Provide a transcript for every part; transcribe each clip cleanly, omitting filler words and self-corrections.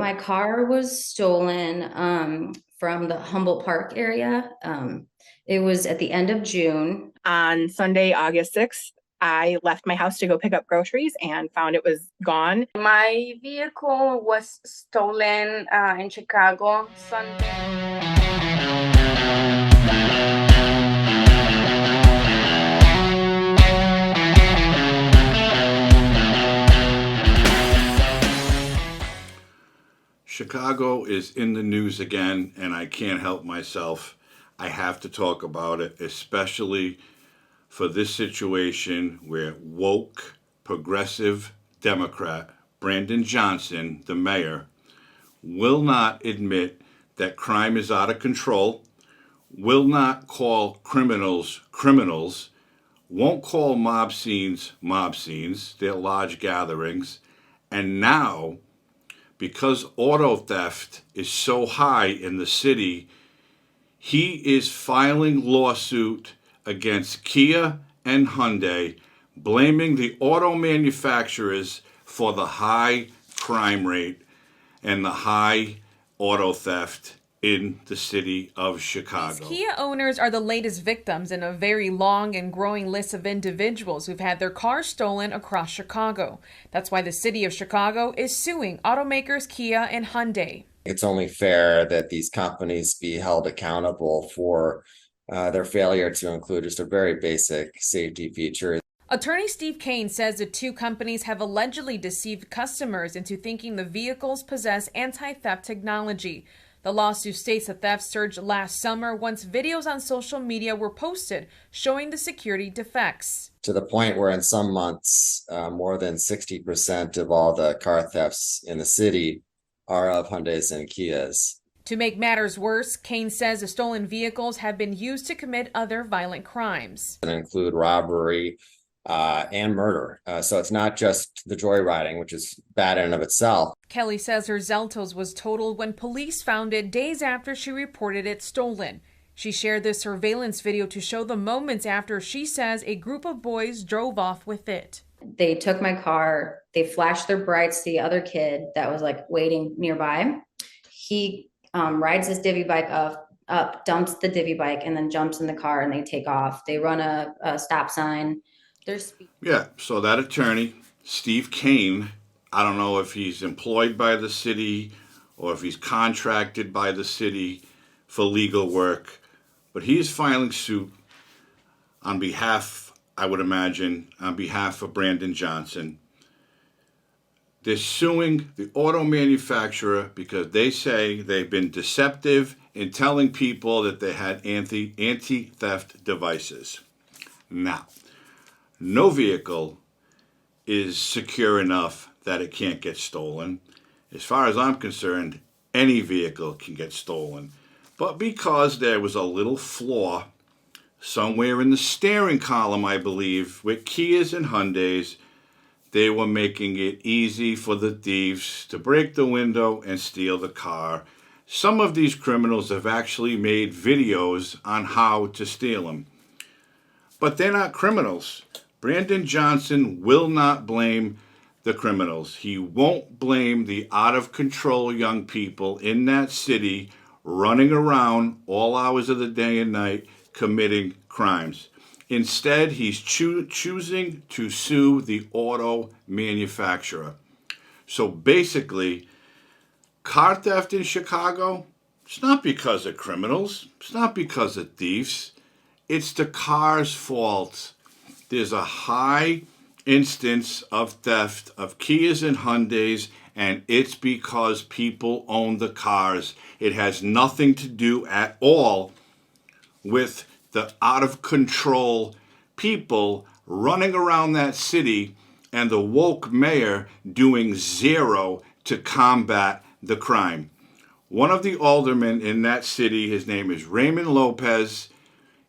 My car was stolen from the Humboldt Park area. It was at the end of June. On Sunday, August 6th, I left my house to go pick up groceries and found it was gone. My vehicle was stolen in Chicago Sunday. Chicago is in the news again, and I can't help myself. I have to talk about it, especially for this situation where woke, progressive Democrat Brandon Johnson, the mayor, will not admit that crime is out of control, will not call criminals criminals, won't call mob scenes, they're large gatherings, and now, because auto theft is so high in the city, he is filing lawsuit against Kia and Hyundai, blaming the auto manufacturers for the high crime rate and the high auto theft in the city of Chicago. These Kia owners are the latest victims in a very long and growing list of individuals who've had their cars stolen across Chicago. That's why the city of Chicago is suing automakers Kia and Hyundai. It's only fair that these companies be held accountable for their failure to include just a very basic safety feature. Attorney Steve Kane says the two companies have allegedly deceived customers into thinking the vehicles possess anti-theft technology. The lawsuit states the theft surged last summer once videos on social media were posted showing the security defects. To the point where in some months, more than 60% of all the car thefts in the city are of Hyundais and Kias. To make matters worse, Kane says the stolen vehicles have been used to commit other violent crimes. And include robbery and murder. So it's not just the joyriding, which is bad in and of itself. Kelly says her Zeltos was totaled when police found it days after she reported it stolen. She shared this surveillance video to show the moments after she says a group of boys drove off with it. They took my car. They flashed their brights to the other kid that was like waiting nearby. He rides his divvy bike up, dumps the divvy bike, and then jumps in the car and they take off. They run a stop sign. Yeah, so that attorney, Steve Kane, I don't know if he's employed by the city or if he's contracted by the city for legal work, but he is filing suit on behalf, I would imagine, on behalf of Brandon Johnson. They're suing the auto manufacturer because they say they've been deceptive in telling people that they had anti-theft devices. Now, no vehicle is secure enough that it can't get stolen. As far as I'm concerned, any vehicle can get stolen. But because there was a little flaw somewhere in the steering column, I believe, with Kias and Hyundais, they were making it easy for the thieves to break the window and steal the car. Some of these criminals have actually made videos on how to steal them. But they're not criminals. Brandon Johnson will not blame the criminals. He won't blame the out-of-control young people in that city running around all hours of the day and night committing crimes. Instead, he's choosing to sue the auto manufacturer. So basically, car theft in Chicago, it's not because of criminals. It's not because of thieves. It's the car's fault. There's a high instance of theft of Kias and Hyundais, and it's because people own the cars. It has nothing to do at all with the out-of-control people running around that city and the woke mayor doing zero to combat the crime. One of the aldermen in that city, his name is Raymond Lopez,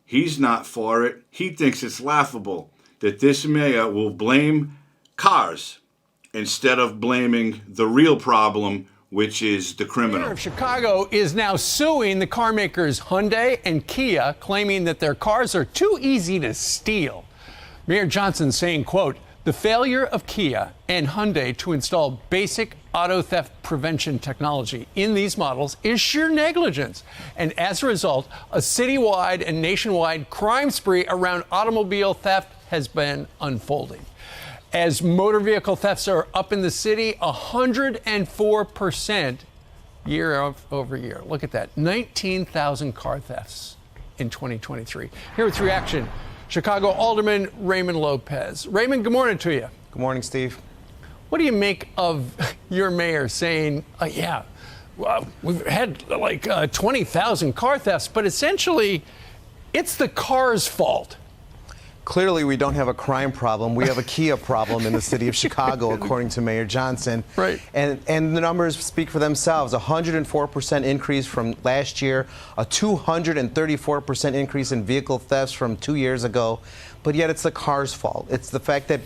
he's not for it. He thinks it's laughable that this mayor will blame cars instead of blaming the real problem, which is the criminal. The mayor of Chicago is now suing the car makers Hyundai and Kia, claiming that their cars are too easy to steal. Mayor Johnson saying, quote, the failure of Kia and Hyundai to install basic auto theft prevention technology in these models is sheer negligence. And as a result, a citywide and nationwide crime spree around automobile theft has been unfolding. As motor vehicle thefts are up in the city 104% year over year. Look at that, 19,000 car thefts in 2023. Here with reaction, Chicago Alderman Raymond Lopez. Raymond, good morning to you. Good morning, Steve. What do you make of your mayor saying, we've had like 20,000 car thefts, but essentially it's the car's fault? Clearly, we don't have a crime problem. We have a Kia problem in the city of Chicago, according to Mayor Johnson. Right. And the numbers speak for themselves. 104% increase from last year, a 234% increase in vehicle thefts from 2 years ago. But yet it's the car's fault. It's the fact that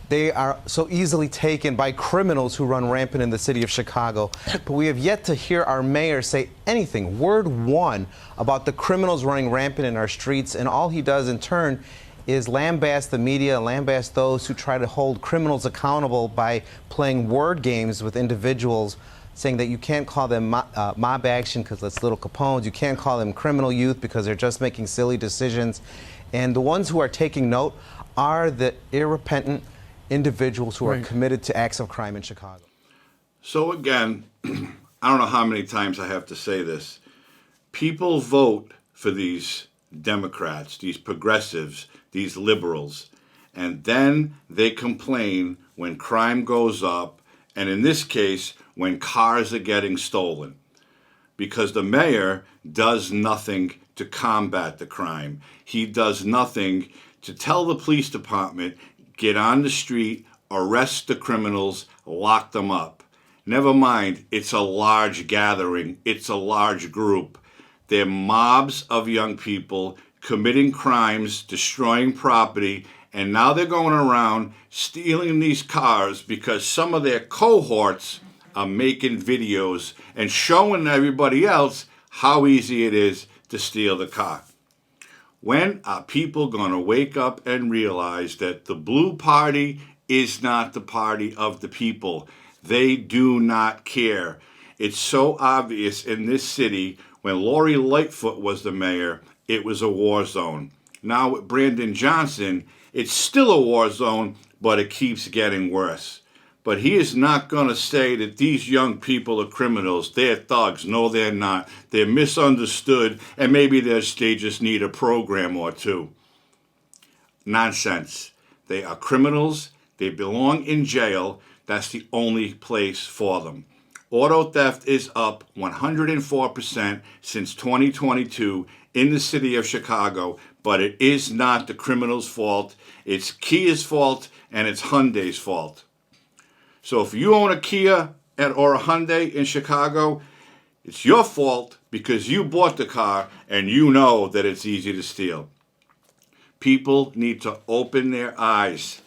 they are so easily taken by criminals who run rampant in the city of Chicago. But we have yet to hear our mayor say anything, word one, about the criminals running rampant in our streets. And all he does in turn is lambast the media, lambast those who try to hold criminals accountable by playing word games with individuals, saying that you can't call them mob action because that's little Capones. You can't call them criminal youth because they're just making silly decisions. And the ones who are taking note are the irrepentant individuals who are committed to acts of crime in Chicago. So again, I don't know how many times I have to say this. People vote for these Democrats, these progressives, these liberals, and then they complain when crime goes up, and in this case, when cars are getting stolen, because the mayor does nothing to combat the crime. He does nothing to tell the police department, get on the street, arrest the criminals, lock them up. Never mind, it's a large gathering, it's a large group. They're mobs of young people committing crimes, destroying property, and now they're going around stealing these cars because some of their cohorts are making videos and showing everybody else how easy it is to steal the car. When are people going to wake up and realize that the blue party is not the party of the people? They do not care. It's so obvious in this city. When Lori Lightfoot was the mayor, it was a war zone. Now with Brandon Johnson, it's still a war zone, but it keeps getting worse. But he is not going to say that these young people are criminals. They're thugs. No, they're not. They're misunderstood, and maybe they just need a program or two. Nonsense. They are criminals. They belong in jail. That's the only place for them. Auto theft is up 104% since 2022 in the city of Chicago, but it is not the criminals' fault. It's Kia's fault, and it's Hyundai's fault. So if you own a Kia or a Hyundai in Chicago, it's your fault because you bought the car and you know that it's easy to steal. People need to open their eyes.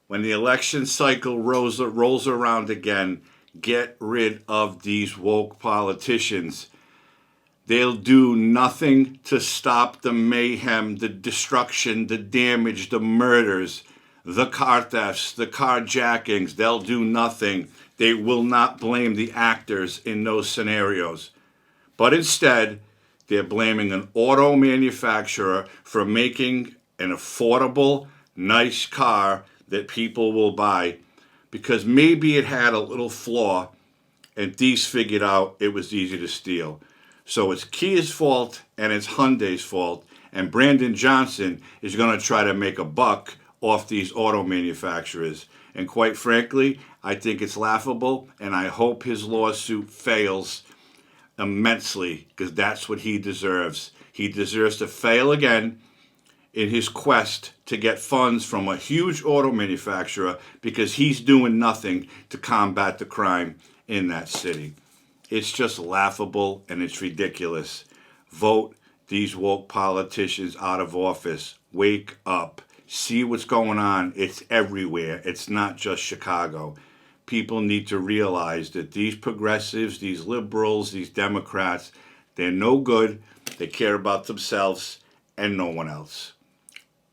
When the election cycle rolls around again, get rid of these woke politicians. They'll do nothing to stop the mayhem, the destruction, the damage, the murders, the car thefts, the carjackings. They'll do nothing. They will not blame the actors in those scenarios. But instead, they're blaming an auto manufacturer for making an affordable, nice car that people will buy because maybe it had a little flaw and these figured out it was easy to steal. So it's Kia's fault and it's Hyundai's fault, and Brandon Johnson is going to try to make a buck off these auto manufacturers. And quite frankly, I think it's laughable, and I hope his lawsuit fails immensely because that's what he deserves. He deserves to fail again in his quest to get funds from a huge auto manufacturer because he's doing nothing to combat the crime in that city. It's just laughable and it's ridiculous. Vote these woke politicians out of office. Wake up. See what's going on. It's everywhere. It's not just Chicago. People need to realize that these progressives, these liberals, these Democrats, they're no good. They care about themselves and no one else.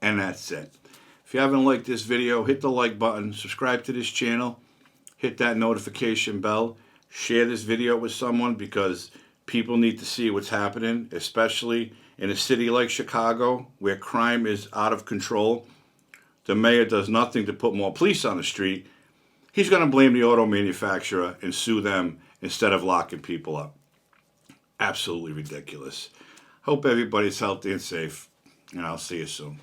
And that's it. If you haven't liked this video, hit the like button, subscribe to this channel, hit that notification bell, share this video with someone, because people need to see what's happening, especially in a city like Chicago where crime is out of control. The mayor does nothing to put more police on the street. He's going to blame the auto manufacturer and sue them instead of locking people up. Absolutely ridiculous. Hope everybody's healthy and safe, and I'll see you soon.